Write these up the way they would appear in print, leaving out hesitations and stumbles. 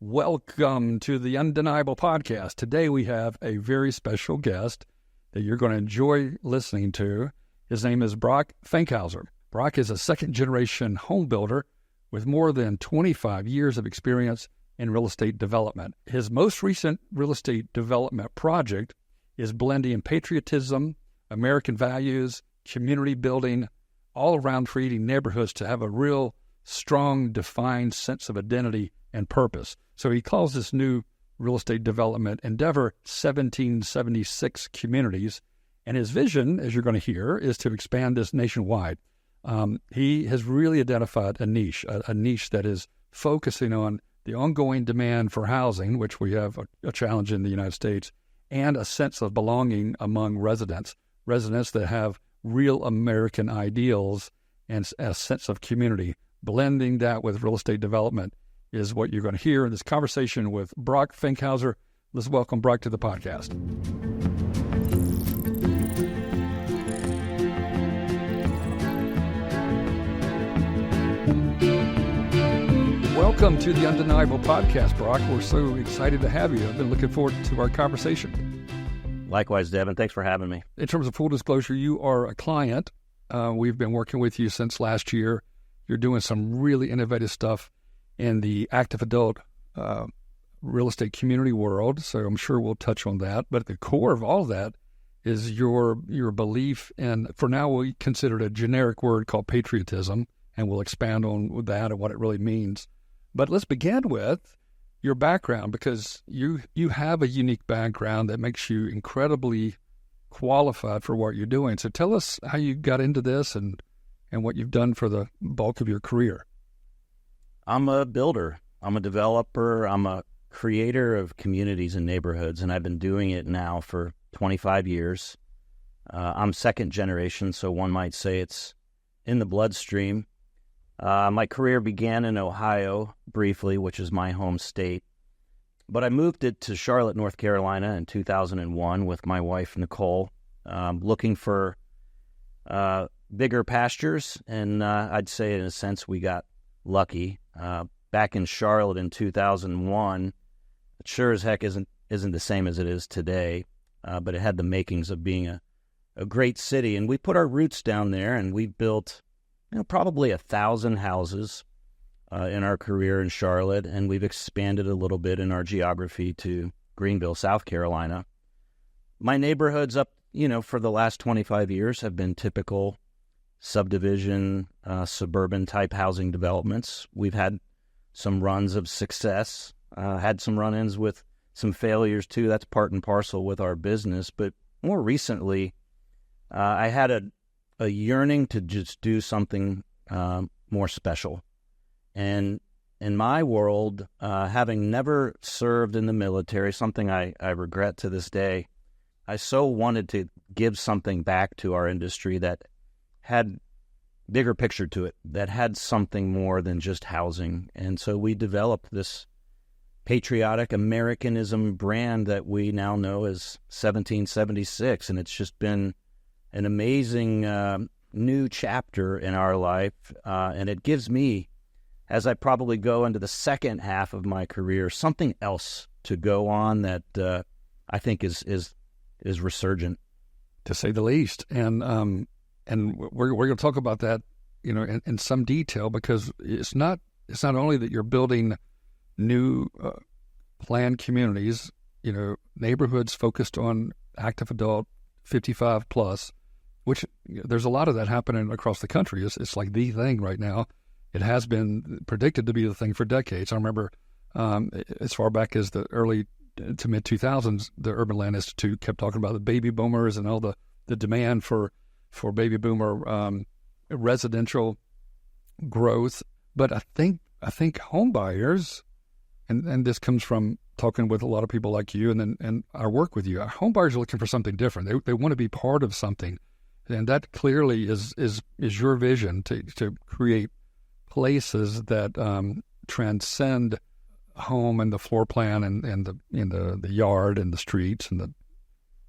Welcome to the Undeniable Podcast. Today we have a very special guest that you're going to enjoy listening to. His name is Brock Fankhauser. Brock is a second-generation home builder with more than 25 years of experience in real estate development. His most recent real estate development project is blending patriotism, American values, community building, all around creating neighborhoods to have a real strong, defined sense of identity and purpose. So he calls this new real estate development endeavor 1776 communities. And his vision, as you're going to hear, is to expand this nationwide. He has really identified a niche that is focusing on the ongoing demand for housing, which we have a challenge in the United States, and a sense of belonging among residents that have real American ideals and a sense of community. Blending that with real estate development is what you're going to hear in this conversation with Brock Fankhauser. Let's welcome Brock to the podcast. Welcome to the Undeniable Podcast, Brock. We're so excited to have you. I've been looking forward to our conversation. Likewise, Devin. Thanks for having me. In terms of full disclosure, you are a client. We've been working with you since last year. You're doing some really innovative stuff in the active adult real estate community world, so I'm sure we'll touch on that. But at the core of all that is your belief in, for now, we consider it a generic word called patriotism, and we'll expand on that and what it really means. But let's begin with your background, because you have a unique background that makes you incredibly qualified for what you're doing. So tell us how you got into this and what you've done for the bulk of your career. I'm a builder. I'm a developer. I'm a creator of communities and neighborhoods, and I've been doing it now for 25 years. I'm second generation, so one might say it's in the bloodstream. My career began in Ohio briefly, which is my home state, but I moved it to Charlotte, North Carolina in 2001 with my wife, Nicole, looking for bigger pastures, and I'd say in a sense we got lucky. Back in Charlotte in 2001, it sure as heck isn't the same as it is today, but it had the makings of being a great city, and we put our roots down there, and we built probably 1,000 houses in our career in Charlotte, and we've expanded a little bit in our geography to Greenville, South Carolina. My neighborhoods up, for the last 25 years have been typical subdivision, suburban-type housing developments. We've had some runs of success, had some run-ins with some failures, too. That's part and parcel with our business. But more recently, I had a yearning to just do something more special. And in my world, having never served in the military, something I regret to this day, I so wanted to give something back to our industry that had bigger picture to it, that had something more than just housing. And so we developed this patriotic Americanism brand that we now know as 1776. And it's just been an amazing new chapter in our life. And it gives me, as I probably go into the second half of my career, something else to go on that I think is resurgent, to say the least. And we're going to talk about that, in some detail, because it's not only that you're building new planned communities, neighborhoods focused on active adult 55 plus, which there's a lot of that happening across the country. It's like the thing right now. It has been predicted to be the thing for decades. I remember as far back as the early to mid 2000s, the Urban Land Institute kept talking about the baby boomers and all the demand for baby boomer residential growth. But I think home buyers, and this comes from talking with a lot of people like you and our work with you, our home buyers are looking for something different. They want to be part of something. And that clearly is your vision to create places that transcend home and the floor plan and the yard and the streets and the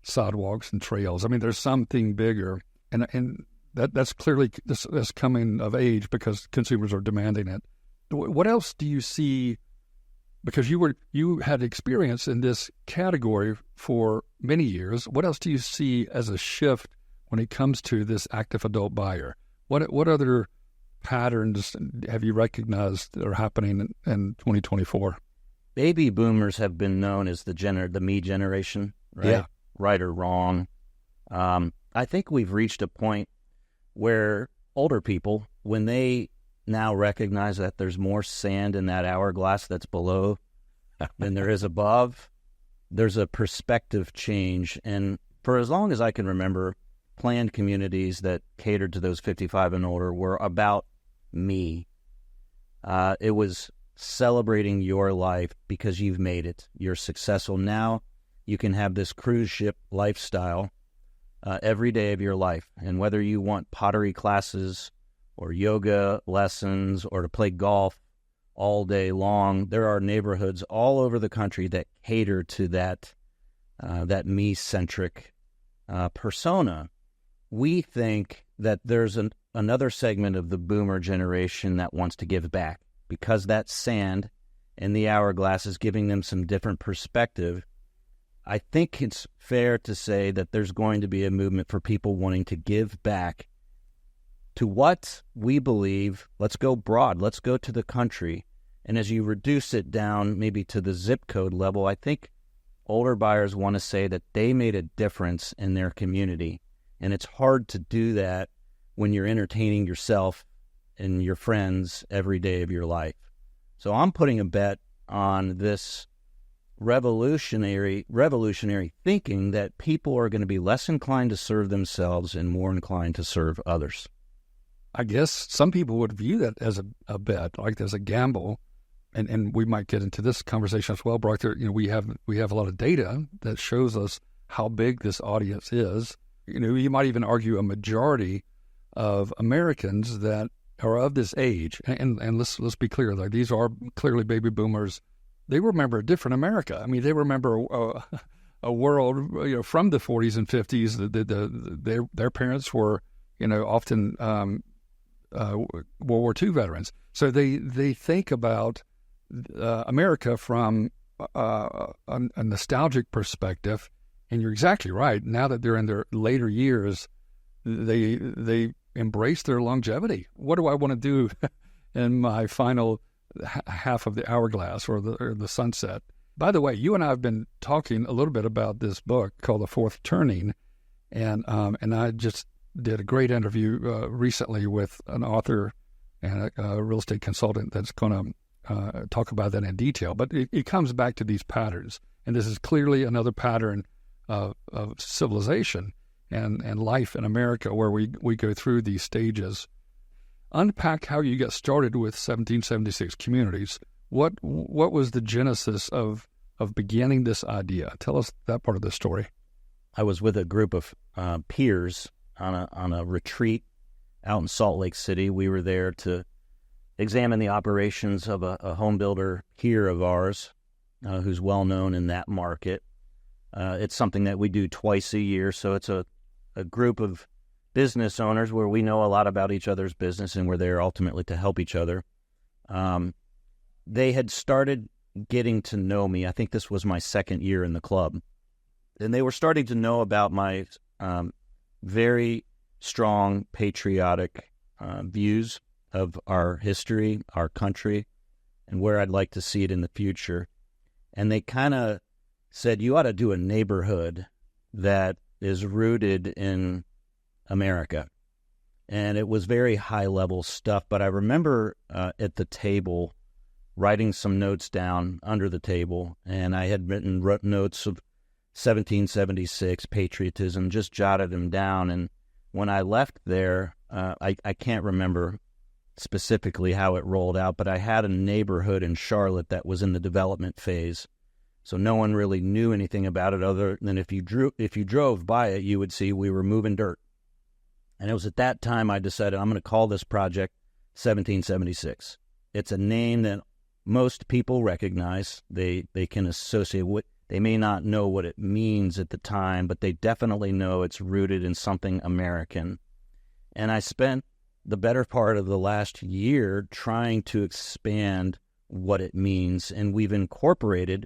sidewalks and trails. I mean, there's something bigger, and that's clearly that's coming of age because consumers are demanding it. What else do you see because you had experience in this category for many years. What else do you see as a shift when it comes to this active adult buyer? What other patterns have you recognized that are happening in 2024? Baby boomers have been known as the me generation, right? Yeah. Right or wrong. I think we've reached a point where older people, when they now recognize that there's more sand in that hourglass that's below than there is above, there's a perspective change. And for as long as I can remember, planned communities that catered to those 55 and older were about me. It was celebrating your life because you've made it. You're successful. Now you can have this cruise ship lifestyle every day of your life. And whether you want pottery classes or yoga lessons or to play golf all day long, there are neighborhoods all over the country that cater to that me-centric persona. We think that there's another segment of the boomer generation that wants to give back because that sand in the hourglass is giving them some different perspective. I think it's fair to say that there's going to be a movement for people wanting to give back to what we believe. Let's go broad. Let's go to the country. And as you reduce it down maybe to the zip code level, I think older buyers want to say that they made a difference in their community. And it's hard to do that when you're entertaining yourself and your friends every day of your life. So I'm putting a bet on this revolutionary thinking that people are going to be less inclined to serve themselves and more inclined to serve others. I guess some people would view that as a bet, like there's a gamble, and we might get into this conversation as well, Brock. We have a lot of data that shows us how big this audience is. You might even argue a majority of Americans that are of this age, and let's be clear, like these are clearly baby boomers. They remember a different America. I mean, they remember a world from the 40s and 50s. Their parents were often World War II veterans, so they think about America from a nostalgic perspective. And you're exactly right. Now that they're in their later years, they embrace their longevity. What do I want to do in my final half of the hourglass or the sunset? By the way, you and I have been talking a little bit about this book called The Fourth Turning, and I just did a great interview recently with an author and a real estate consultant that's going to talk about that in detail. But it comes back to these patterns, and this is clearly another pattern of civilization and life in America, where we go through these stages. Unpack how you got started with 1776 Communities. What was the genesis of beginning this idea? Tell us that part of the story. I was with a group of peers on a retreat out in Salt Lake City. We were there to examine the operations of a home builder peer of ours who's well known in that market. It's something that we do twice a year, so it's a group of business owners where we know a lot about each other's business and we're there ultimately to help each other. They had started getting to know me. I think this was my second year in the club. And they were starting to know about my very strong patriotic views of our history, our country, and where I'd like to see it in the future. And they kind of said, you ought to do a neighborhood that is rooted in America. And it was very high-level stuff, but I remember at the table writing some notes down under the table, and I had written notes of 1776, patriotism, just jotted them down. And when I left there, I can't remember specifically how it rolled out, but I had a neighborhood in Charlotte that was in the development phase. So no one really knew anything about it other than if you drove by it, you would see we were moving dirt. And it was at that time I decided I'm going to call this project 1776. It's a name that most people recognize. They can associate with. They may not know what it means at the time, but they definitely know it's rooted in something American. And I spent the better part of the last year trying to expand what it means, and we've incorporated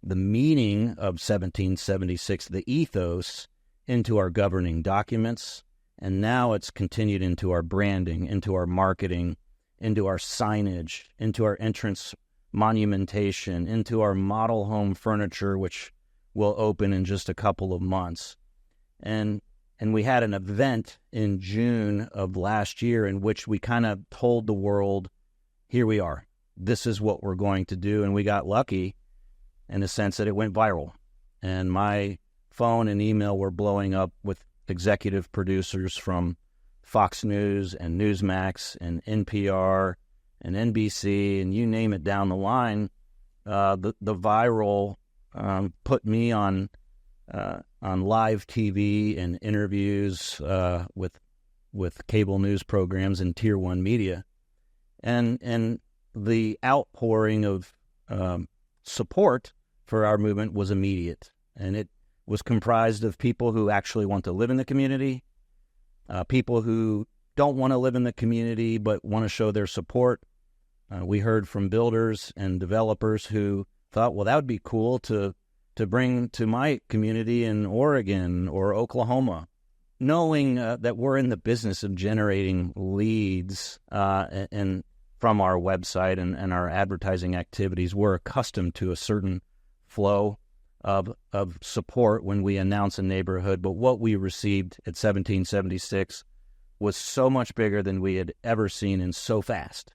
the meaning of 1776, the ethos, into our governing documents, and now it's continued into our branding, into our marketing, into our signage, into our entrance monumentation, into our model home furniture, which will open in just a couple of months. And we had an event in June of last year in which we kind of told the world, here we are. This is what we're going to do. And we got lucky in the sense that it went viral. And my phone and email were blowing up with executive producers from Fox News and Newsmax and NPR and NBC and you name it down the line. The viral put me on live TV and interviews with cable news programs and Tier 1 media. And the outpouring of support for our movement was immediate. And it was comprised of people who actually want to live in the community, people who don't want to live in the community but want to show their support. We heard from builders and developers who thought, well, that would be cool to bring to my community in Oregon or Oklahoma, knowing that we're in the business of generating leads and from our website and our advertising activities. We're accustomed to a certain flow of support when we announce a neighborhood, but what we received at 1776 was so much bigger than we had ever seen and so fast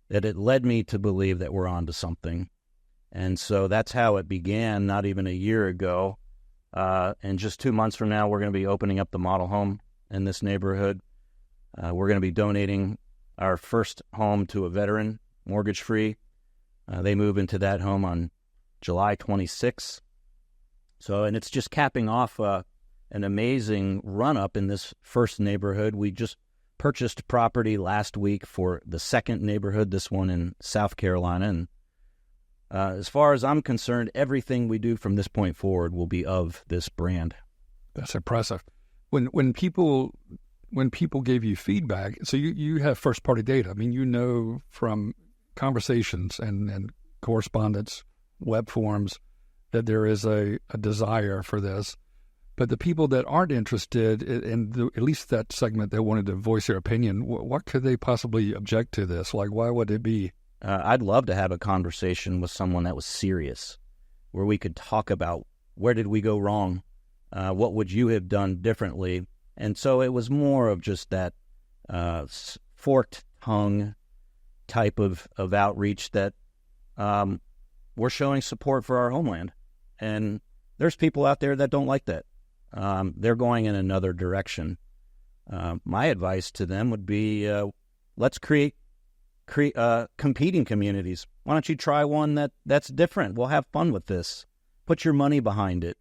that it led me to believe that we're onto something. And so that's how it began, not even a year ago. And just 2 months from now, we're going to be opening up the model home in this neighborhood. We're going to be donating our first home to a veteran, mortgage-free. They move into that home on July 26th. And it's just capping off an amazing run-up in this first neighborhood. We just purchased property last week for the second neighborhood, this one in South Carolina. And as far as I'm concerned, everything we do from this point forward will be of this brand. That's impressive. When people gave you feedback, so you have first-party data. I mean, you know from conversations and correspondence, web forms, that there is a desire for this. But the people that aren't interested in at least that segment that wanted to voice their opinion, what could they possibly object to this? Like, why would it be? I'd love to have a conversation with someone that was serious, where we could talk about where did we go wrong? What would you have done differently? And so it was more of just that forked tongue type of outreach that we're showing support for our homeland. And there's people out there that don't like that. They're going in another direction. My advice to them would be, let's create competing communities. Why don't you try one that's different? We'll have fun with this. Put your money behind it.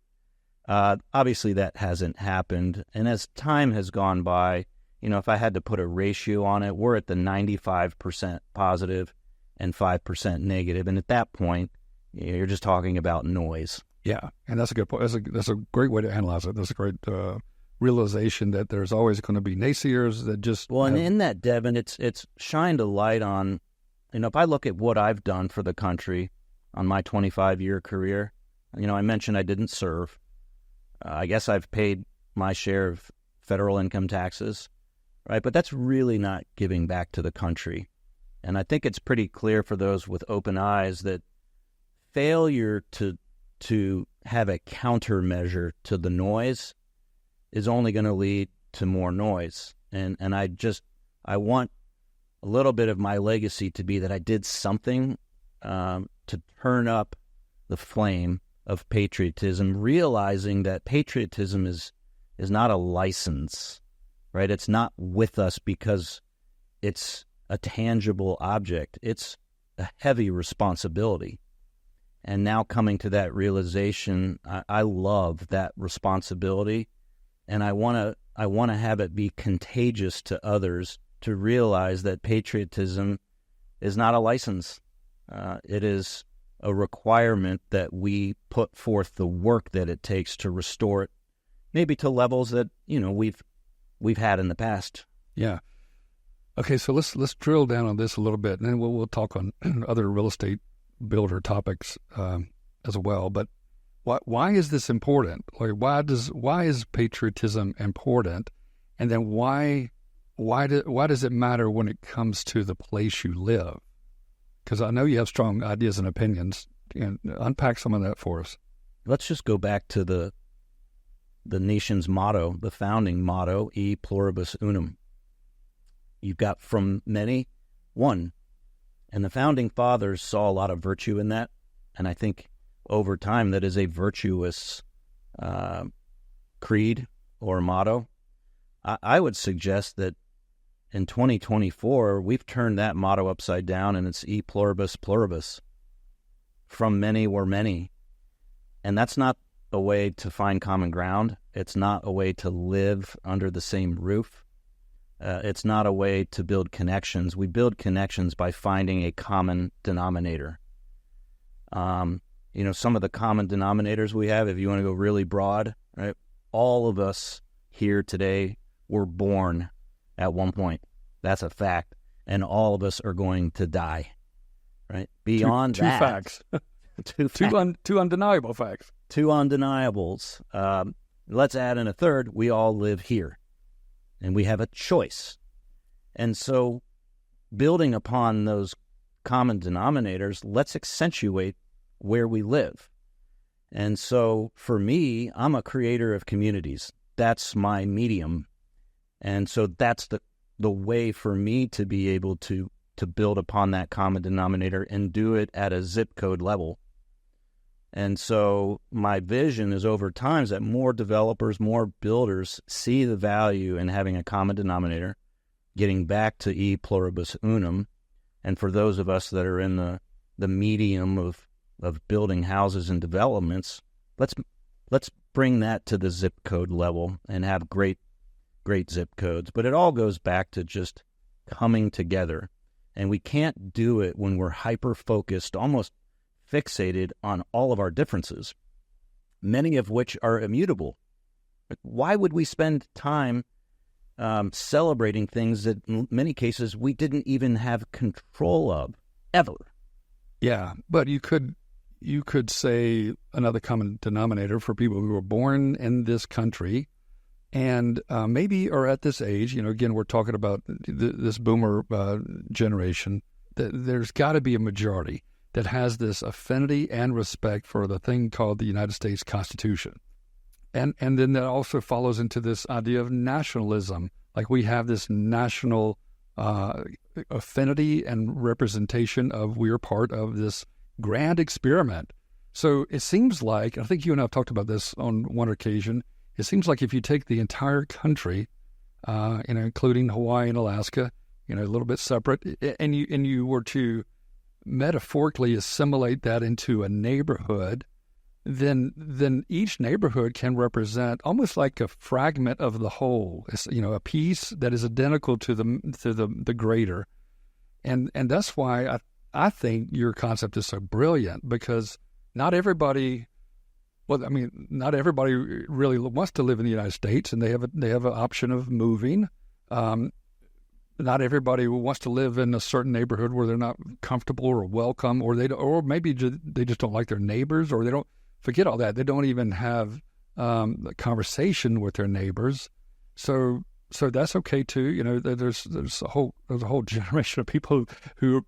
Obviously, that hasn't happened. And as time has gone by, if I had to put a ratio on it, we're at the 95% positive and 5% negative. And at that point, you're just talking about noise. Yeah, and that's a good point. That's a great way to analyze it. That's a great realization that there's always going to be naysayers that just... Well, and in that, Devin, it's shined a light on, if I look at what I've done for the country on my 25-year career, I mentioned I didn't serve. I guess I've paid my share of federal income taxes, right? But that's really not giving back to the country. And I think it's pretty clear for those with open eyes that failure to have a countermeasure to the noise is only going to lead to more noise. And I want a little bit of my legacy to be that I did something to turn up the flame of patriotism, realizing that patriotism is not a license, right? It's not with us because it's a tangible object. It's a heavy responsibility. And now coming to that realization, I love that responsibility, and I want to have it be contagious to others to realize that patriotism is not a license. It is a requirement that we put forth the work that it takes to restore it, maybe to levels that we've had in the past. Yeah. Okay, so let's drill down on this a little bit, and then we'll talk on other real estate builder topics as well. But why is this important? Like, why is patriotism important? And then why does it matter when it comes to the place you live? Because I know you have strong ideas and opinions. And unpack some of that for us. Let's just go back to the nation's motto, the founding motto, E pluribus unum. You've got from many, one. And the founding fathers saw a lot of virtue in that. And I think over time that is a virtuous creed or motto. I would suggest that in 2024, we've turned that motto upside down, and it's E pluribus pluribus. From many were many. And that's not a way to find common ground. It's not a way to live under the same roof. It's not a way to build connections. We build connections by finding a common denominator. Some of the common denominators we have, if you want to go really broad, right? All of us here today were born at one point. That's a fact. And all of us are going to die. Right. Beyond two that, facts, two undeniable facts, two undeniables. Let's add in a third. We all live here, and we have a choice. And so, building upon those common denominators, let's accentuate where we live. And so, for me, I'm a creator of communities. That's my medium, and so that's the way for me to be able to build upon that common denominator and do it at a zip code level. And so my vision is over time is that more developers, more builders see the value in having a common denominator, getting back to E pluribus unum. And for those of us that are in the medium of building houses and developments, let's bring that to the zip code level and have great zip codes. But it all goes back to just coming together. And we can't do it when we're hyper-focused, almost fixated on all of our differences, many of which are immutable. Why would we spend time celebrating things that in many cases we didn't even have control of, ever? Yeah, but you could say another common denominator for people who were born in this country and maybe are at this age, again, we're talking about this boomer generation, there's got to be a majority that has this affinity and respect for the thing called the United States Constitution. And then that also follows into this idea of nationalism. Like we have this national affinity and representation of we're part of this grand experiment. So it seems like, I think you and I have talked about this on one occasion, it seems like if you take the entire country, including Hawaii and Alaska, a little bit separate, and you were to metaphorically assimilate that into a neighborhood, then each neighborhood can represent almost like a fragment of the whole. It's, a piece that is identical to the greater, and that's why I think your concept is so brilliant, because not everybody really wants to live in the United States, and they have an option of moving. Not everybody wants to live in a certain neighborhood where they're not comfortable or welcome, or maybe they just don't like their neighbors, or they don't. Forget all that. They don't even have a conversation with their neighbors. So that's okay too. There's a whole generation of people who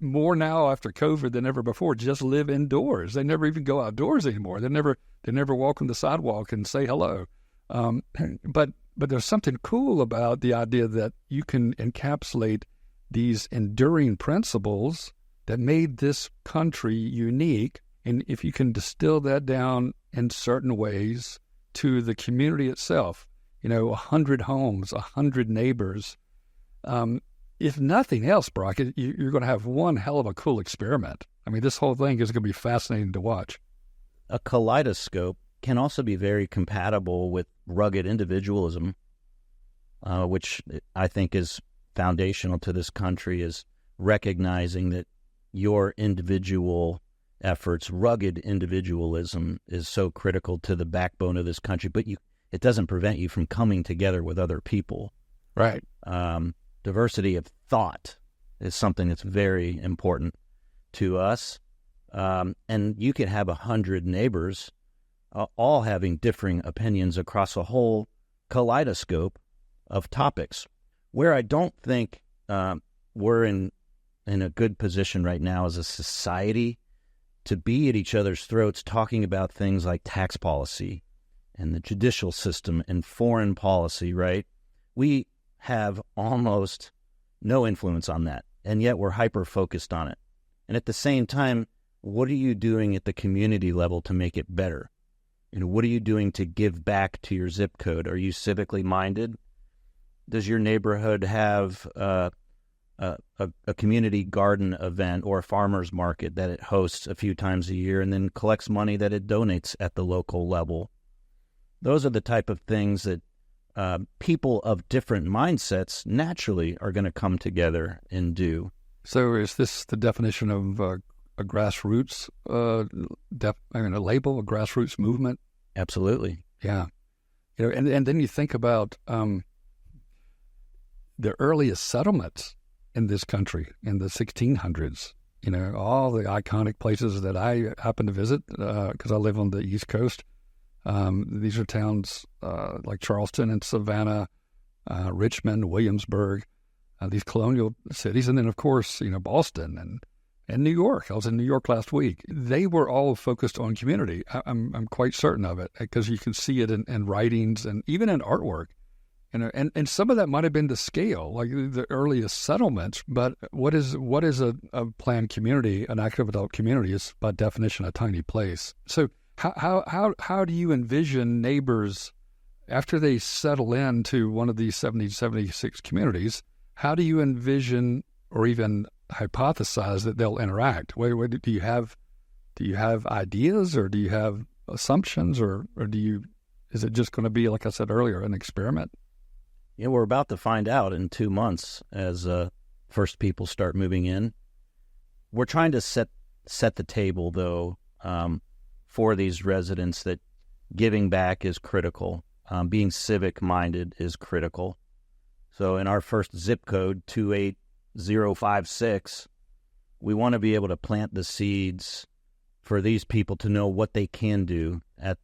more now after COVID than ever before just live indoors. They never even go outdoors anymore. They never walk on the sidewalk and say hello. But there's something cool about the idea that you can encapsulate these enduring principles that made this country unique. And if you can distill that down in certain ways to the community itself, 100 homes, 100 neighbors, if nothing else, Brock, you're going to have one hell of a cool experiment. I mean, this whole thing is going to be fascinating to watch. A kaleidoscope can also be very compatible with rugged individualism, which I think is foundational to this country, is recognizing that your individual efforts, rugged individualism, is so critical to the backbone of this country, but it doesn't prevent you from coming together with other people. Right. Diversity of thought is something that's very important to us. And you could have 100 neighbors all having differing opinions across a whole kaleidoscope of topics. Where I don't think we're in a good position right now as a society to be at each other's throats talking about things like tax policy and the judicial system and foreign policy, right? We have almost no influence on that, and yet we're hyper-focused on it. And at the same time, what are you doing at the community level to make it better? What are you doing to give back to your zip code? Are you civically minded? Does your neighborhood have a community garden event or a farmer's market that it hosts a few times a year and then collects money that it donates at the local level? Those are the type of things that people of different mindsets naturally are going to come together and do. So is this the definition of a grassroots, a label, a grassroots movement? Absolutely. Yeah. And then you think about the earliest settlements in this country in the 1600s, all the iconic places that I happen to visit because I live on the East Coast. These are towns like Charleston and Savannah, Richmond, Williamsburg, these colonial cities. And then, of course, Boston and New York. I was in New York last week. They were all focused on community. I'm quite certain of it because you can see it in writings and even in artwork. And some of that might have been the scale, like the earliest settlements. But what is a planned community? An active adult community is by definition a tiny place. So how do you envision neighbors after they settle into one of these 76 communities? How do you envision or even hypothesize that they'll interact? Do you have ideas, or do you have assumptions, or is it just going to be, like I said earlier, an experiment? Yeah, we're about to find out in 2 months as first people start moving in. We're trying to set the table, though, for these residents that giving back is critical. Being civic-minded is critical. So in our first zip code, 28056, we want to be able to plant the seeds for these people to know what they can do at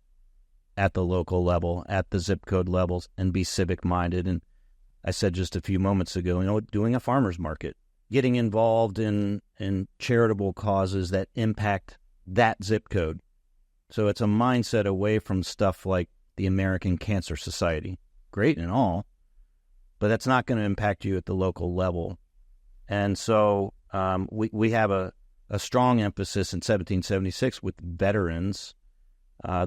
the local level, at the zip code levels, and be civic-minded. And I said just a few moments ago, doing a farmer's market, getting involved in charitable causes that impact that zip code. So it's a mindset away from stuff like the American Cancer Society. Great and all, but that's not going to impact you at the local level. And so we have a strong emphasis in 1776 with veterans.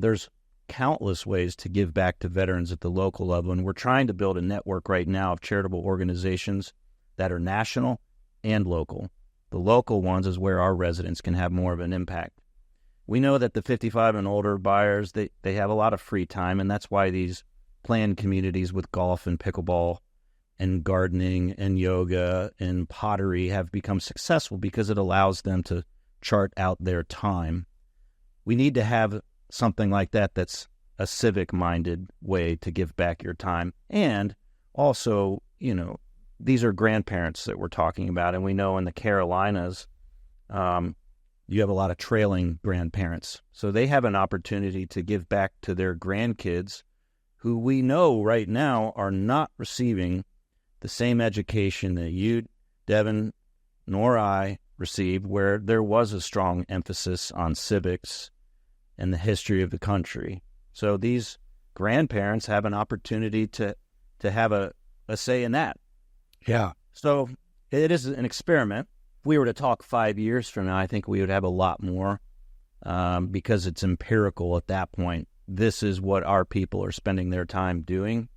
There's countless ways to give back to veterans at the local level, and we're trying to build a network right now of charitable organizations that are national and local. The local ones is where our residents can have more of an impact. We know that the 55 and older buyers, they have a lot of free time, and that's why these planned communities with golf and pickleball and gardening and yoga and pottery have become successful because it allows them to chart out their time. We need to have something like that that's a civic-minded way to give back your time. And also, these are grandparents that we're talking about, and we know in the Carolinas, you have a lot of trailing grandparents. So they have an opportunity to give back to their grandkids who we know right now are not receiving the same education that you, Devin, nor I received, where there was a strong emphasis on civics and the history of the country. So these grandparents have an opportunity to have a say in that. Yeah. So it is an experiment. If we were to talk 5 years from now, I think we would have a lot more because it's empirical at that point. This is what our people are spending their time doing.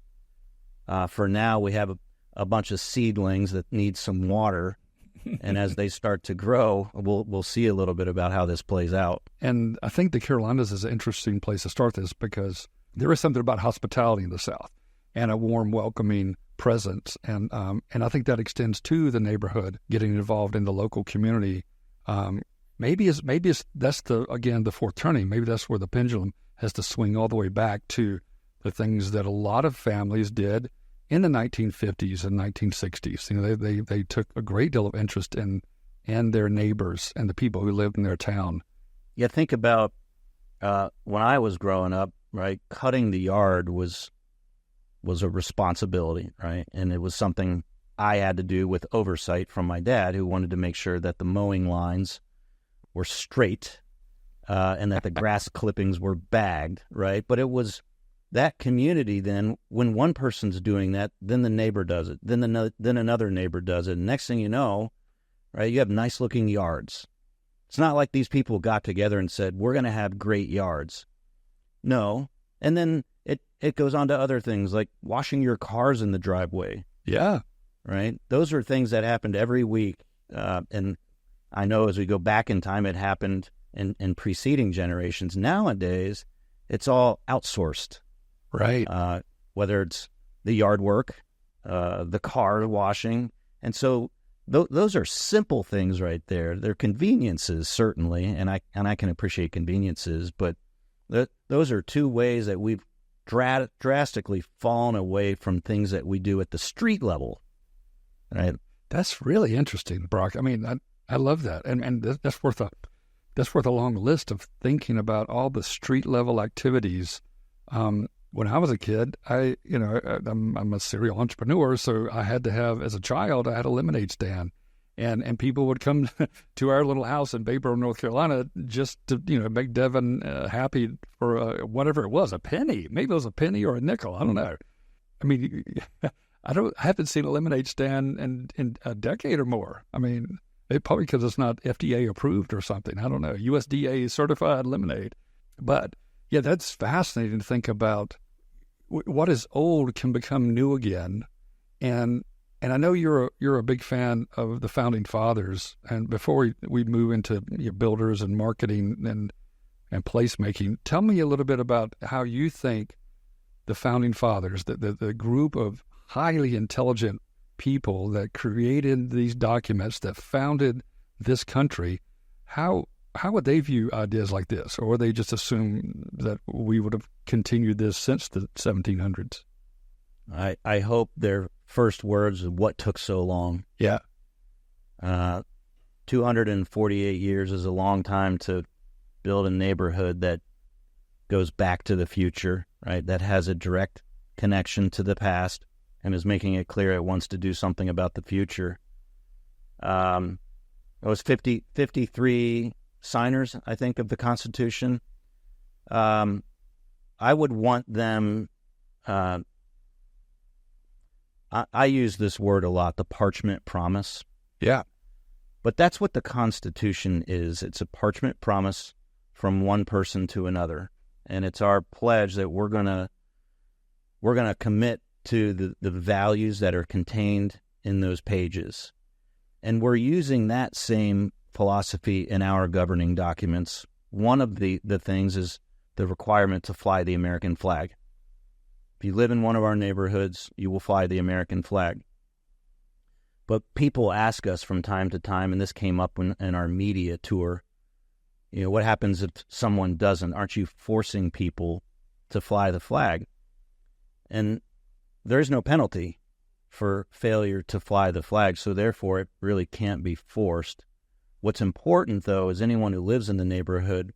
For now, we have a bunch of seedlings that need some water. And as they start to grow, we'll see a little bit about how this plays out. And I think the Carolinas is an interesting place to start this because there is something about hospitality in the South and a warm, welcoming presence. And I think that extends to the neighborhood, getting involved in the local community. Maybe that's the fourth turning. Maybe that's where the pendulum has to swing all the way back to the things that a lot of families did in the 1950s and 1960s. You know, they took a great deal of interest in their neighbors and the people who lived in their town. Yeah, think about when I was growing up, right? Cutting the yard was a responsibility, right? And it was something I had to do with oversight from my dad, who wanted to make sure that the mowing lines were straight and that the grass clippings were bagged, right? But it was that community then, when one person's doing that, then the neighbor does it, then another neighbor does it. And next thing you know, right, you have nice-looking yards. It's not like these people got together and said, we're going to have great yards. No. And then it goes on to other things like washing your cars in the driveway. Yeah. Right? Those are things that happened every week. And I know as we go back in time, it happened in preceding generations. Nowadays, it's all outsourced. Right. Whether it's the yard work, the car washing. And so those are simple things right there. They're conveniences, certainly, and I can appreciate conveniences, but those are two ways that we've drastically fallen away from things that we do at the street level. Right? That's really interesting, Brock. I mean, I love that, and that's worth a long list of thinking about all the street level activities. When I was a kid, I'm a serial entrepreneur, so I had to have, as a child, I had a lemonade stand, and people would come to our little house in Bayboro, North Carolina, just to make Devin happy for whatever it was, a penny, maybe it was a penny or a nickel, I don't know. I mean, I haven't seen a lemonade stand in a decade or more. I mean, probably because it's not FDA approved or something. I don't know, USDA certified lemonade, but. Yeah, that's fascinating to think about. What is old can become new again, and I know you're a big fan of the Founding Fathers. And before we move into builders and marketing and placemaking, tell me a little bit about how you think the Founding Fathers, the group of highly intelligent people that created these documents that founded this country, how would they view ideas like this? Or would they just assume that we would have continued this since the 1700s? I hope their first words are, what took so long? Yeah. 248 years is a long time to build a neighborhood that goes back to the future, right? That has a direct connection to the past and is making it clear it wants to do something about the future. It was 53 signers, I think, of the Constitution. I would want them, I use this word a lot, the parchment promise. Yeah. But that's what the Constitution is. It's a parchment promise from one person to another. And it's our pledge that we're gonna commit to the values that are contained in those pages. And we're using that same philosophy in our governing documents. One of the things is the requirement to fly the American flag. If you live in one of our neighborhoods, you will fly the American flag. But people ask us from time to time, and this came up in our media tour, what happens if someone doesn't? Aren't you forcing people to fly the flag? And there's no penalty for failure to fly the flag, so therefore it really can't be forced. What's important, though, is anyone who lives in the neighborhood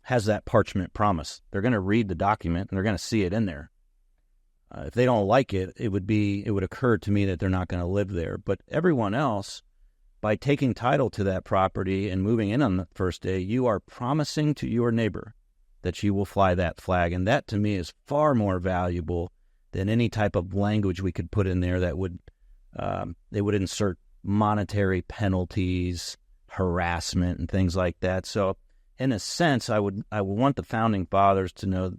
has that parchment promise. They're going to read the document, and they're going to see it in there. If they don't like it, it would occur to me that they're not going to live there. But everyone else, by taking title to that property and moving in on the first day, you are promising to your neighbor that you will fly that flag. And that, to me, is far more valuable than any type of language we could put in there that would they would insert monetary penalties, harassment, and things like that. So in a sense, I would want the Founding Fathers to know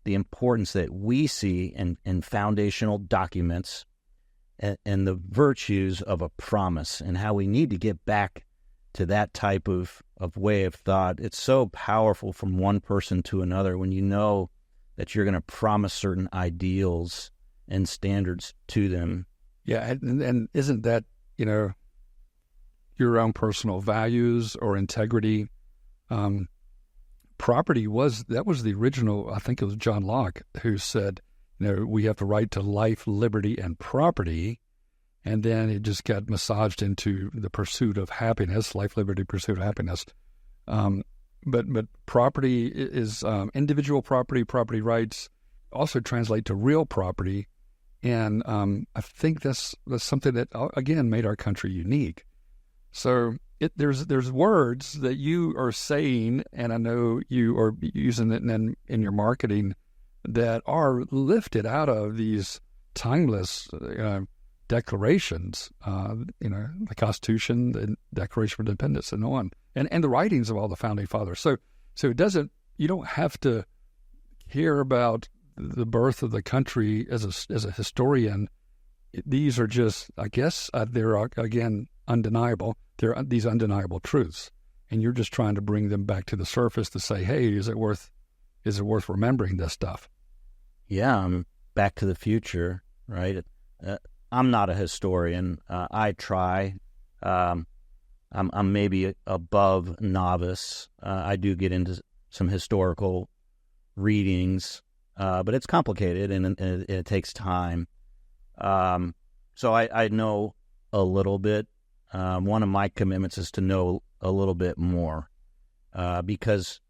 the importance that we see in foundational documents and the virtues of a promise and how we need to get back to that type of way of thought. It's so powerful from one person to another when you know that you're going to promise certain ideals and standards to them. Yeah, and isn't that, your own personal values or integrity? Property was the original, I think it was John Locke who said, we have the right to life, liberty, and property. And then it just got massaged into the pursuit of happiness, life, liberty, pursuit of happiness. But property is individual property, property rights also translate to real property. And I think that's something that, again, made our country unique. So there's words that you are saying, and I know you are using it in your marketing, that are lifted out of these timeless declarations, the Constitution, the Declaration of Independence, and so on, and the writings of all the founding fathers. So you don't have to hear about the birth of the country as a historian. These are just, I guess, they're again undeniable. They're these undeniable truths, and you're just trying to bring them back to the surface to say, hey, is it worth remembering this stuff? Yeah, Back to the Future, right? I'm not a historian. I try. I'm maybe above novice. I do get into some historical readings, but it's complicated and it takes time. So I know a little bit. One of my commitments is to know a little bit more, because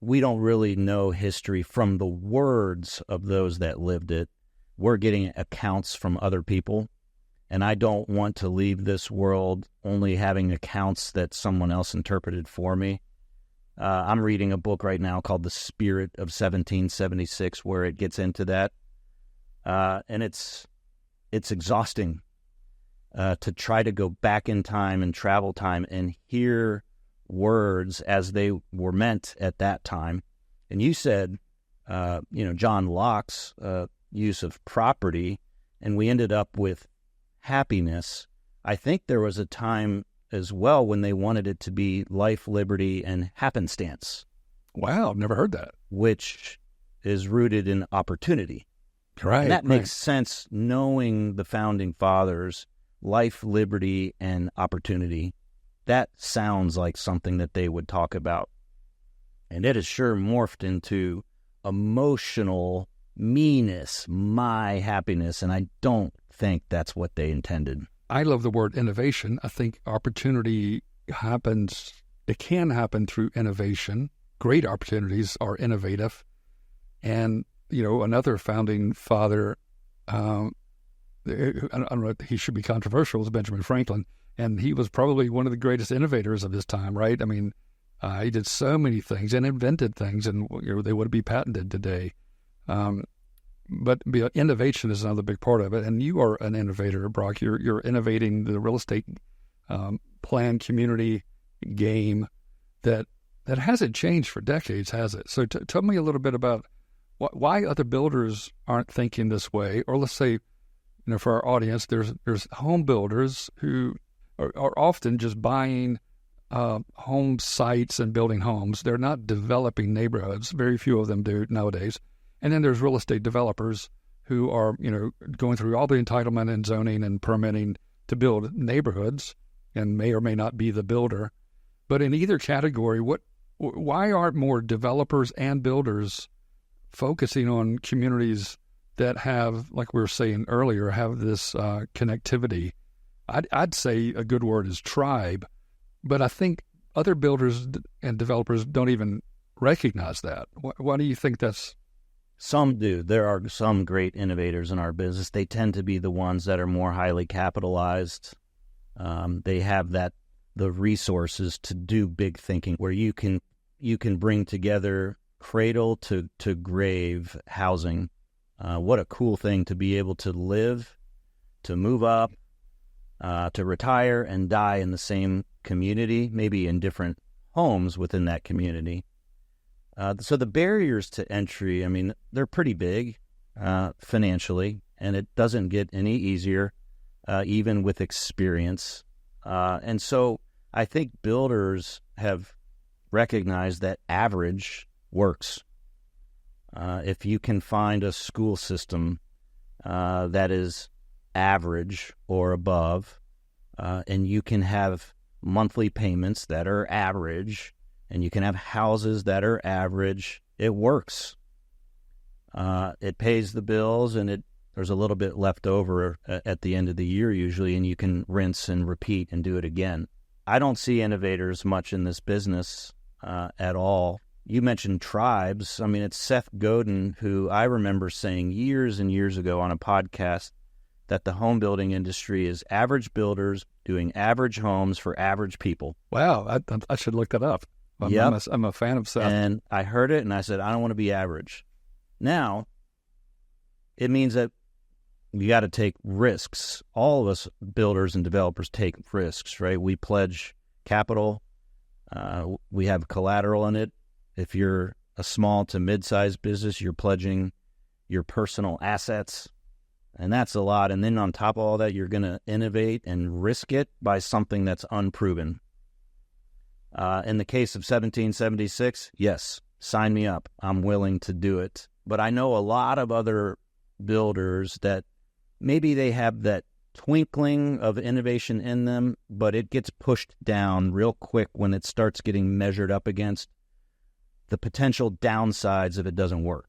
we don't really know history from the words of those that lived it. We're getting accounts from other people, and I don't want to leave this world only having accounts that someone else interpreted for me. I'm reading a book right now called The Spirit of 1776, where it gets into that, and it's exhausting to try to go back in time and travel time and hear words as they were meant at that time. And you said, John Locke's use of property, and we ended up with happiness. I think there was a time as well when they wanted it to be life, liberty, and happenstance. Wow, I've never heard that. Which is rooted in opportunity. Right. And that makes sense, knowing the founding fathers, life, liberty, and opportunity. That sounds like something that they would talk about. And it has sure morphed into emotional meanness, my happiness, and I don't think that's what they intended. I love the word innovation. I think opportunity happens, it can happen through innovation. Great opportunities are innovative. And, another founding father, I don't know if he should be controversial, was Benjamin Franklin. And he was probably one of the greatest innovators of his time, right? I mean, he did so many things and invented things, and they would be patented today. But innovation is another big part of it. And you are an innovator, Brock. You're innovating the real estate plan community game that hasn't changed for decades, has it? So tell me a little bit about why other builders aren't thinking this way. Or let's say, for our audience, there's home builders who are often just buying home sites and building homes. They're not developing neighborhoods. Very few of them do nowadays. And then there's real estate developers who are, going through all the entitlement and zoning and permitting to build neighborhoods and may or may not be the builder. But in either category, why aren't more developers and builders focusing on communities that have, like we were saying earlier, have this connectivity? I'd say a good word is tribe, but I think other builders and developers don't even recognize that. Why do you think that's? Some do. There are some great innovators in our business. They tend to be the ones that are more highly capitalized. They have the resources to do big thinking, where you can bring together cradle to grave housing. What a cool thing to be able to live, to move up, to retire and die in the same community, maybe in different homes within that community. So the barriers to entry, they're pretty big financially, and it doesn't get any easier, even with experience. And so I think builders have recognized that average works. If you can find a school system that is average or above, and you can have monthly payments that are average, and you can have houses that are average, it works. It pays the bills, and there's a little bit left over at the end of the year usually, and you can rinse and repeat and do it again. I don't see innovators much in this business at all. You mentioned tribes. I mean, it's Seth Godin, who I remember saying years and years ago on a podcast that the home building industry is average builders doing average homes for average people. Wow, I should look that up. I'm a fan of Seth. And I heard it, and I said, I don't want to be average. Now, it means that you got to take risks. All of us builders and developers take risks, right? We pledge capital. We have collateral in it. If you're a small to mid-sized business, you're pledging your personal assets, and that's a lot. And then on top of all that, you're going to innovate and risk it by something that's unproven. In the case of 1776, yes, sign me up. I'm willing to do it. But I know a lot of other builders that maybe they have that twinkling of innovation in them, but it gets pushed down real quick when it starts getting measured up against the potential downsides if it doesn't work.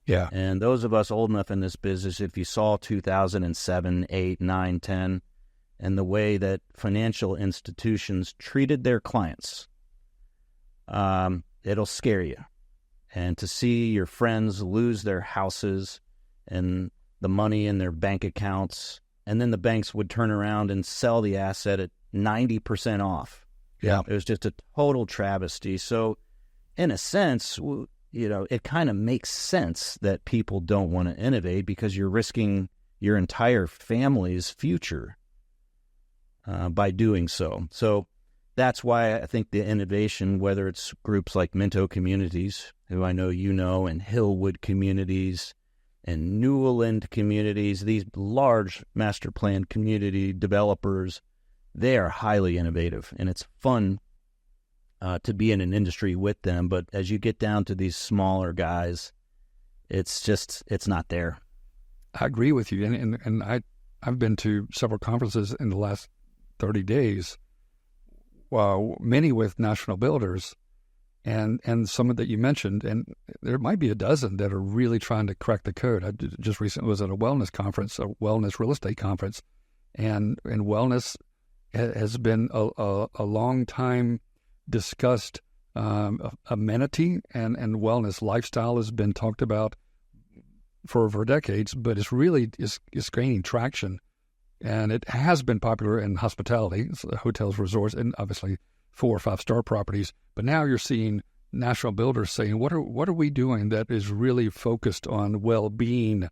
Yeah. And those of us old enough in this business, if you saw 2007, 8, 9, 10, and the way that financial institutions treated their clients, it'll scare you. And to see your friends lose their houses and the money in their bank accounts, and then the banks would turn around and sell the asset at 90% off. Yeah. It was just a total travesty. So in a sense, it kind of makes sense that people don't want to innovate because you're risking your entire family's future by doing so. So that's why I think the innovation, whether it's groups like Minto Communities, who I know you know, and Hillwood Communities, and Newland Communities, these large master plan community developers, they are highly innovative, and it's fun to be in an industry with them. But as you get down to these smaller guys, it's not there. I agree with you, and I've been to several conferences in the last 30 days, many with national builders, and some that you mentioned, and there might be a dozen that are really trying to crack the code. I just recently was at a wellness conference, a wellness real estate conference, and wellness has been a long time discussed amenity, and wellness lifestyle has been talked about for decades, but it's really is gaining traction, and it has been popular in hospitality, hotels, resorts, and obviously 4- or 5-star properties. But now you're seeing national builders saying, "What are we doing that is really focused on well-being?"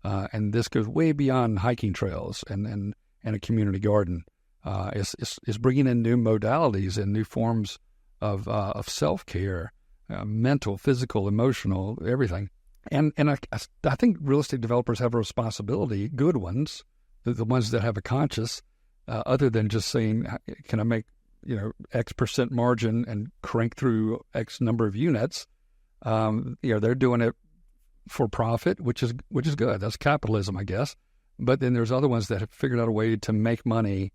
And this goes way beyond hiking trails and a community garden. It's bringing in new modalities and new forms of self-care, mental, physical, emotional, everything. And I think real estate developers have a responsibility, good ones, the ones that have a conscience, other than just saying, can I make X percent margin and crank through X number of units. They're doing it for profit, which is good. That's capitalism, I guess. But then there's other ones that have figured out a way to make money,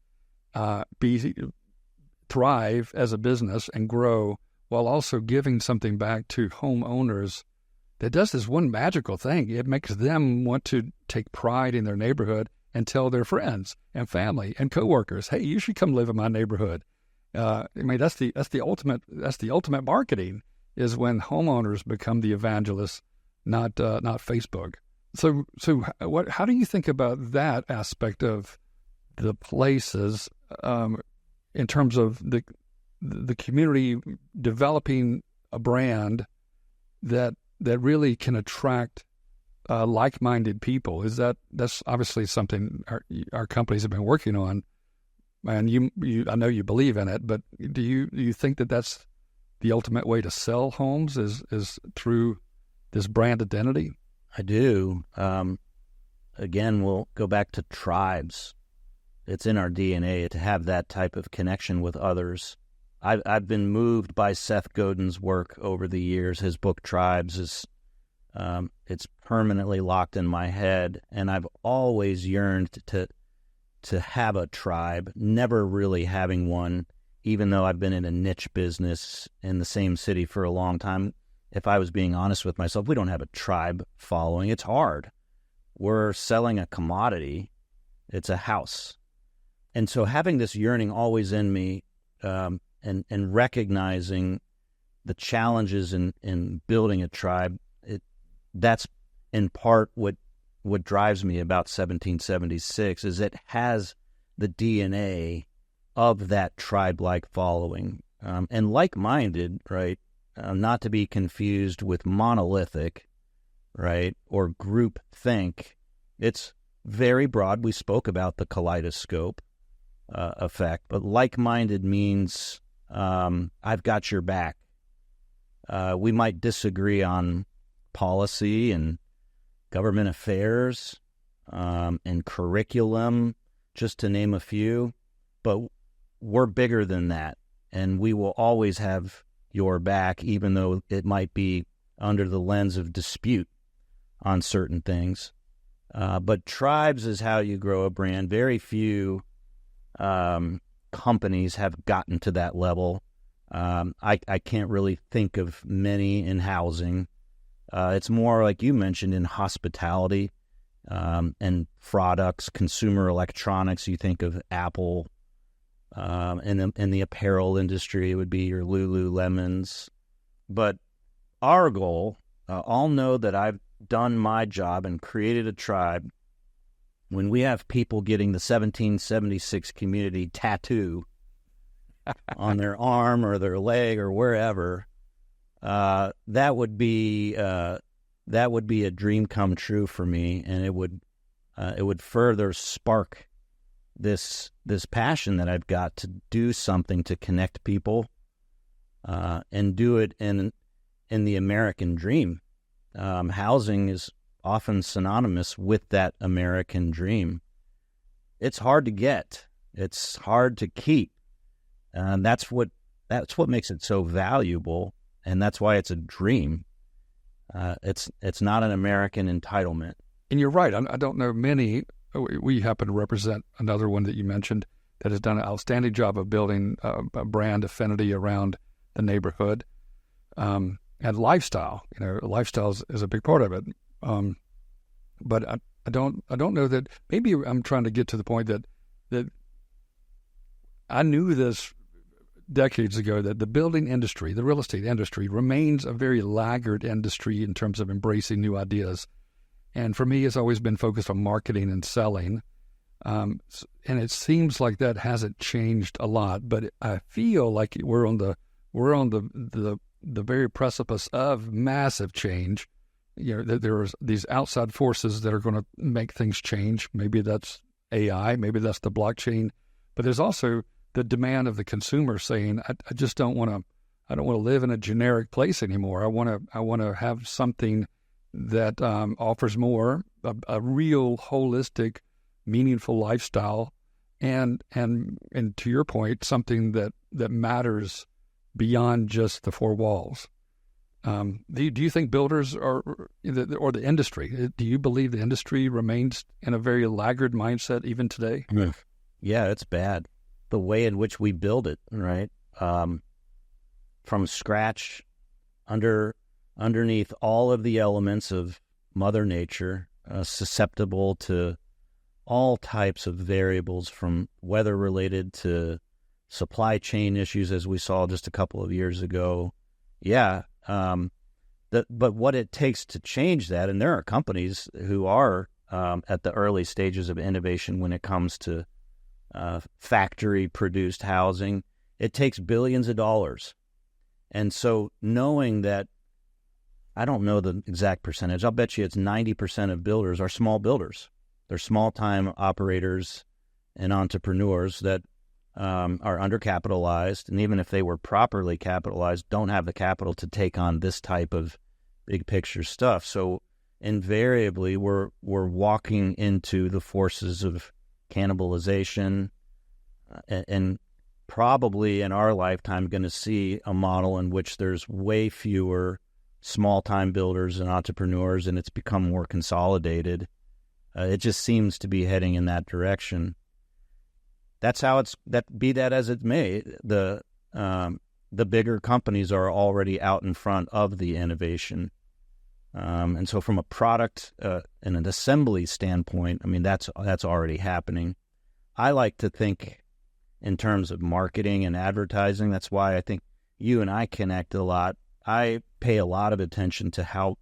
thrive as a business and grow while also giving something back to homeowners that does this one magical thing. It makes them want to take pride in their neighborhood and tell their friends and family and coworkers, "Hey, you should come live in my neighborhood." That's the ultimate marketing, is when homeowners become the evangelists, not Facebook. So how do you think about that aspect of the places in terms of the community developing a brand that really can attract like-minded people? That's obviously something our companies have been working on. And I know you believe in it, but do you think that that's the ultimate way to sell homes is through this brand identity? I do. Again, we'll go back to tribes. It's in our DNA to have that type of connection with others. I've been moved by Seth Godin's work over the years. His book Tribes is it's permanently locked in my head, and I've always yearned to have a tribe, never really having one, even though I've been in a niche business in the same city for a long time. if I was being honest with myself, we don't have a tribe following. It's hard. We're selling a commodity. It's a house. And so having this yearning always in me, and recognizing the challenges in building a tribe, that's in part what drives me about 1776, is it has the DNA of that tribe-like following, and like-minded, right? Not to be confused with monolithic, right, or group think. It's very broad. We spoke about the kaleidoscope effect, but like-minded means I've got your back. We might disagree on policy and government affairs and curriculum, just to name a few, but we're bigger than that, and we will always have your back, even though it might be under the lens of dispute on certain things. But tribes is how you grow a brand. Very few companies have gotten to that level. I can't really think of many in housing. It's more like you mentioned in hospitality and products, consumer electronics. You think of Apple. In the apparel industry, it would be your Lululemons. But our goal, I'll know that I've done my job and created a tribe when we have people getting the 1776 community tattoo on their arm or their leg or wherever. That would be a dream come true for me, and it would further spark this passion that I've got to do something to connect people, and do it in the American dream. Housing is often synonymous with that American dream. It's hard to get. It's hard to keep. And that's what makes it so valuable, and that's why it's a dream. It's not an American entitlement. And you're right. I don't know many. We happen to represent another one that you mentioned that has done an outstanding job of building a brand affinity around the neighborhood, and lifestyle. Lifestyle is a big part of it. But I don't know that. Maybe I'm trying to get to the point that I knew this decades ago, that the building industry, the real estate industry, remains a very laggard industry in terms of embracing new ideas. And for me, it's always been focused on marketing and selling. And it seems like that hasn't changed a lot, but I feel like we're on the very precipice of massive change. There's these outside forces that are going to make things change. Maybe that's AI, maybe that's the blockchain, but there's also the demand of the consumer saying, I just don't want to live in a generic place anymore. I want to have something that offers more, a real holistic, meaningful lifestyle, and to your point, something that matters beyond just the four walls. Do you think builders or the industry? Do you believe the industry remains in a very laggard mindset even today? Yeah, it's bad. The way in which we build it, right, from scratch, underneath all of the elements of Mother Nature, susceptible to all types of variables, from weather-related to supply chain issues, as we saw just a couple of years ago. Yeah, but what it takes to change that, and there are companies who are at the early stages of innovation when it comes to factory-produced housing. It takes billions of dollars. And so knowing that, I don't know the exact percentage, I'll bet you it's 90% of builders are small builders. They're small-time operators and entrepreneurs that are undercapitalized, and even if they were properly capitalized, don't have the capital to take on this type of big-picture stuff. So invariably, we're walking into the forces of cannibalization, and probably in our lifetime going to see a model in which there's way fewer small-time builders and entrepreneurs, and it's become more consolidated. It just seems to be heading in that direction. That's how be that as it may, the the bigger companies are already out in front of the innovation. And so from a product and an assembly standpoint, I mean, that's already happening. I like to think in terms of marketing and advertising. That's why I think you and I connect a lot. I pay a lot of attention to how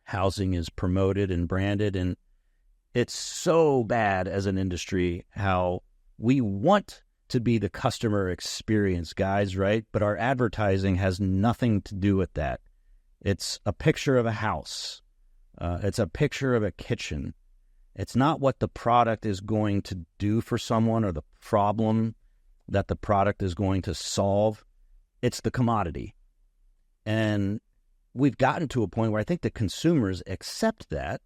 housing is promoted and branded, and it's so bad as an industry how we want to be the customer experience guys, right? But our advertising has nothing to do with that. It's a picture of a house. It's a picture of a kitchen. It's not what the product is going to do for someone or the problem that the product is going to solve. It's the commodity. And we've gotten to a point where I think the consumers accept that,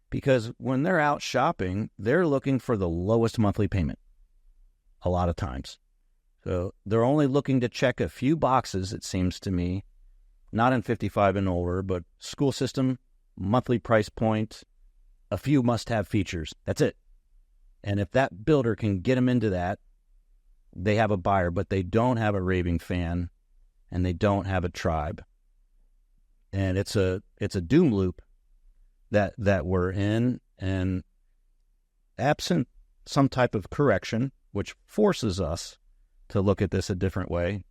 because when they're out shopping, they're looking for the lowest monthly payment a lot of times. So they're only looking to check a few boxes, it seems to me, not in 55 and older, but school system, monthly price point, a few must-have features. That's it. And if that builder can get them into that, they have a buyer, but they don't have a raving fan and they don't have a tribe. And it's a doom loop that we're in, and absent some type of correction, which forces us to look at this a different way,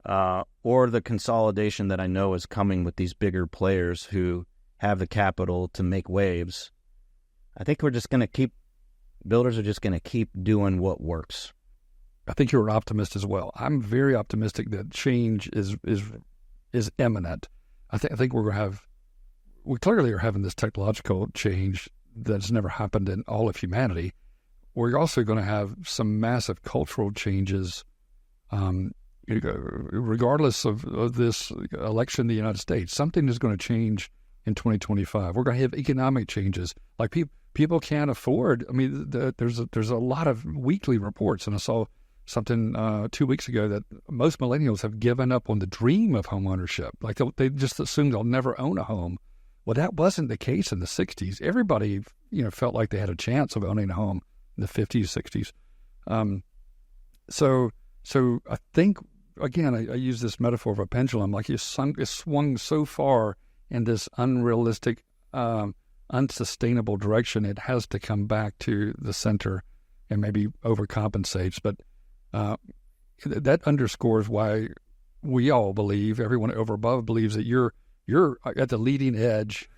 or the consolidation that I know is coming with these bigger players who have the capital to make waves, I think builders are just going to keep doing what works. I think you're an optimist as well. I'm very optimistic that change is imminent. I think we clearly are having this technological change that's never happened in all of humanity. We're also going to have some massive cultural changes, regardless of this election in the United States. Something is going to change in 2025. We're going to have economic changes. Like people can't afford. I mean, there's a lot of weekly reports, and I saw something 2 weeks ago that most millennials have given up on the dream of home ownership. Like they just assume they'll never own a home. Well, that wasn't the case in the 60s. Everybody, felt like they had a chance of owning a home in the 50s, 60s. So I think, again, I use this metaphor of a pendulum. Like it's swung so far in this unrealistic, unsustainable direction, it has to come back to the center and maybe overcompensates. But that underscores why we all believe, everyone over above believes that you're at the leading edge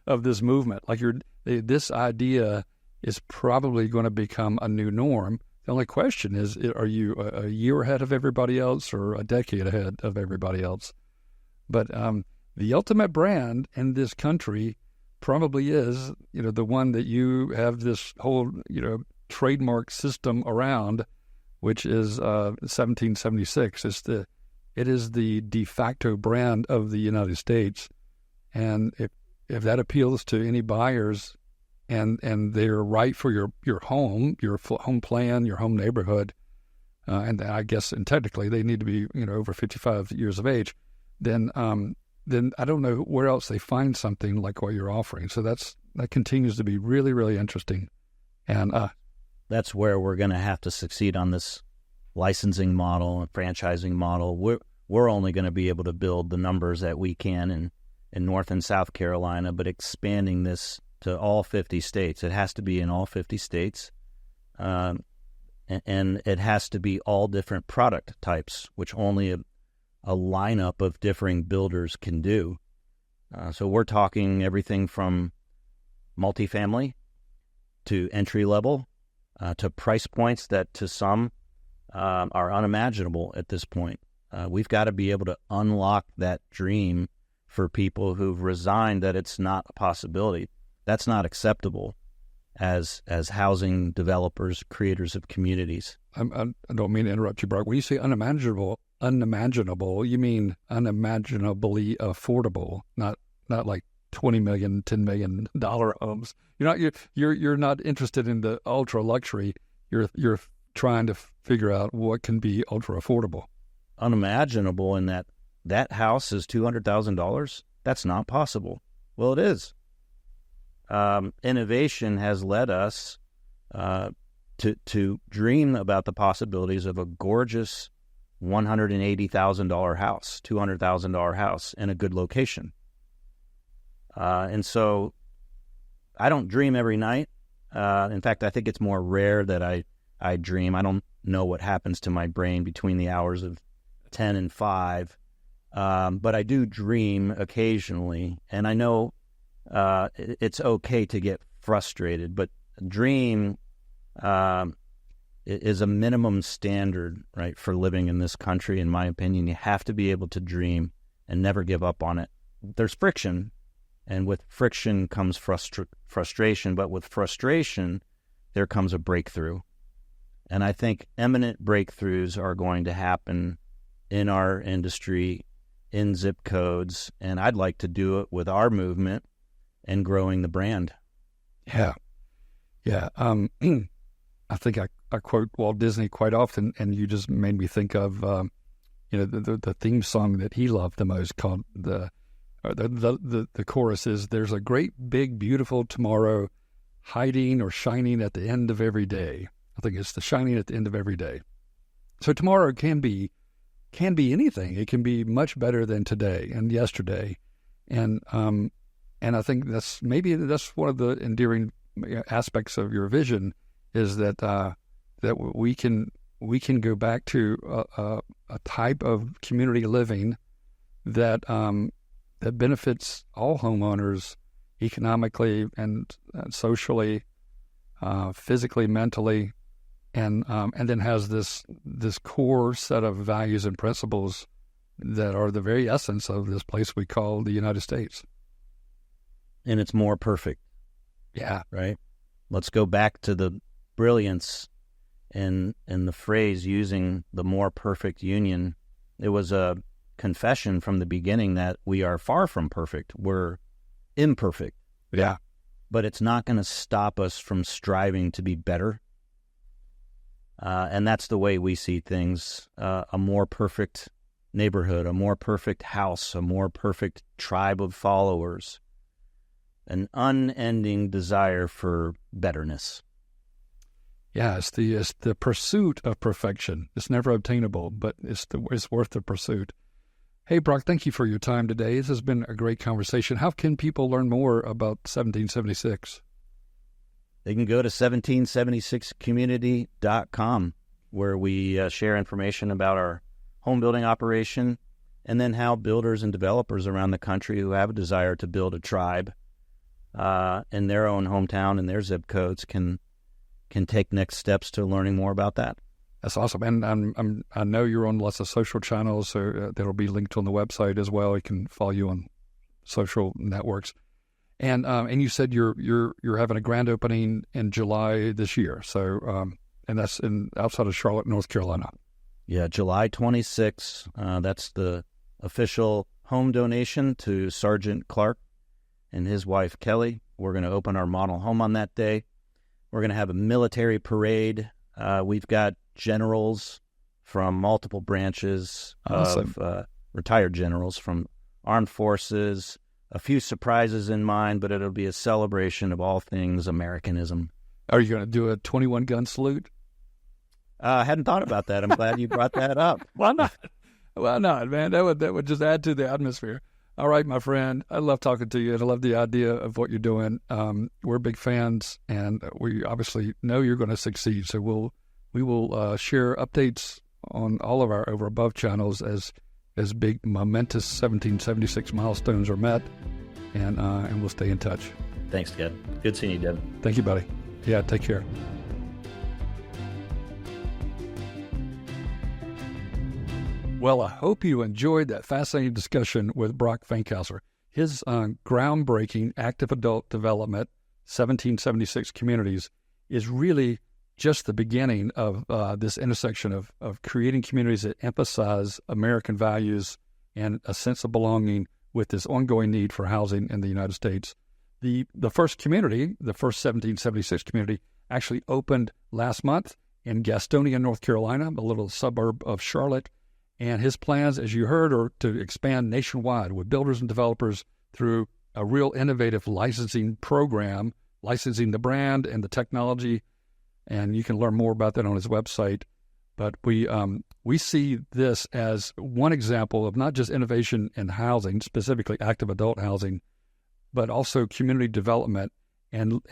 of this movement. Like this idea is probably going to become a new norm. The only question is, are you a year ahead of everybody else or a decade ahead of everybody else? But the ultimate brand in this country probably is, the one that you have this whole, trademark system around, which is 1776. It is the de facto brand of the United States. And if that appeals to any buyers and they're right for your home, your home plan, your home neighborhood, and I guess, and technically they need to be, over 55 years of age, then I don't know where else they find something like what you're offering. So that continues to be really, really interesting. And that's where we're going to have to succeed on this licensing model and franchising model. We're only going to be able to build the numbers that we can in North and South Carolina, but expanding this to all 50 states. It has to be in all 50 states, and it has to be all different product types, which only a lineup of differing builders can do. So we're talking everything from multifamily to entry level, to price points that to some are unimaginable at this point. We've got to be able to unlock that dream for people who've resigned that it's not a possibility. That's not acceptable as housing developers, creators of communities. I don't mean to interrupt you, Brock. When you say unimaginable, you mean unimaginably affordable, not like $20 million, $10 million homes. You're not interested in the ultra luxury. You're trying to figure out what can be ultra affordable. Unimaginable in that house is $200,000. That's not possible. Well, it is. Innovation has led us to dream about the possibilities of a gorgeous $180,000 house, $200,000 house in a good location. And so I don't dream every night. In fact, I think it's more rare that I dream. I don't know what happens to my brain between the hours of 10 and 5. But I do dream occasionally, and I know it's okay to get frustrated, but dream is a minimum standard, right, for living in this country. In my opinion, you have to be able to dream and never give up on it. There's friction, and with friction comes frustration, but with frustration, there comes a breakthrough. And I think eminent breakthroughs are going to happen in our industry, in zip codes, and I'd like to do it with our movement and growing the brand. Yeah. I think I quote Walt Disney quite often, and you just made me think of the theme song that he loved the most, called the chorus is, "There's a great big beautiful tomorrow hiding or shining at the end of every day." I think it's the shining at the end of every day. So tomorrow can be anything. It can be much better than today and yesterday, and I think that's one of the endearing aspects of your vision, is that we can go back to a type of community living that benefits all homeowners economically and socially, physically, mentally, and then has this core set of values and principles that are the very essence of this place we call the United States. And it's more perfect. Yeah. Right? Let's go back to the brilliance in the phrase using the more perfect union. It was a confession from the beginning that we are far from perfect. We're imperfect. Yeah. But it's not going to stop us from striving to be better. And that's the way we see things. A more perfect neighborhood, a more perfect house, a more perfect tribe of followers, an unending desire for betterness. Yeah, it's the pursuit of perfection. It's never obtainable, but it's worth the pursuit. Hey, Brock, thank you for your time today. This has been a great conversation. How can people learn more about 1776? They can go to 1776community.com, where we share information about our home building operation, and then how builders and developers around the country who have a desire to build a tribe in their own hometown and their zip codes can take next steps to learning more about that. That's awesome. And I know you're on lots of social channels, so that'll be linked on the website as well. You can follow you on social networks. And you said you're having a grand opening in July this year. So and that's outside of Charlotte, North Carolina. Yeah, July 26th. That's the official home donation to Sergeant Clark and his wife Kelly. We're going to open our model home on that day. We're going to have a military parade. We've got generals from multiple branches of retired generals from armed forces. A few surprises in mind, but it'll be a celebration of all things Americanism. Are you going to do a 21-gun salute? I hadn't thought about that. I'm glad you brought that up. Why not? Why not, man? That would just add to the atmosphere. All right, my friend. I love talking to you, and I love the idea of what you're doing. We're big fans, and we obviously know you're going to succeed. So we will share updates on all of our Over Above channels as big, momentous 1776 milestones are met, and we'll stay in touch. Thanks, Deb. Good seeing you, Deb. Thank you, buddy. Yeah, take care. Well, I hope you enjoyed that fascinating discussion with Brock Fankhauser. His groundbreaking active adult development, 1776 Communities, is really just the beginning of this intersection of creating communities that emphasize American values and a sense of belonging with this ongoing need for housing in the United States. The first community, the first 1776 community, actually opened last month in Gastonia, North Carolina, a little suburb of Charlotte. And his plans, as you heard, are to expand nationwide with builders and developers through a real innovative licensing program, licensing the brand and the technology. And you can learn more about that on his website. But we we see this as one example of not just innovation in housing, specifically active adult housing, but also community development, and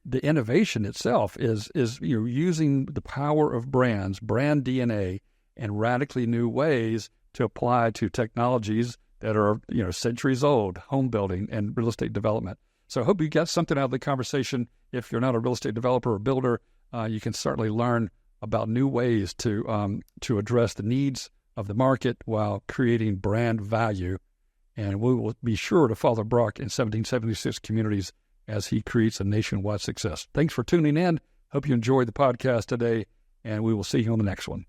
the innovation itself is using the power of brands, brand DNA, in radically new ways to apply to technologies that are centuries old, home building and real estate development. So I hope you got something out of the conversation. If you're not a real estate developer or builder, you can certainly learn about new ways to address the needs of the market while creating brand value. And we will be sure to follow Brock in 1776 communities as he creates a nationwide success. Thanks for tuning in. Hope you enjoyed the podcast today, and we will see you on the next one.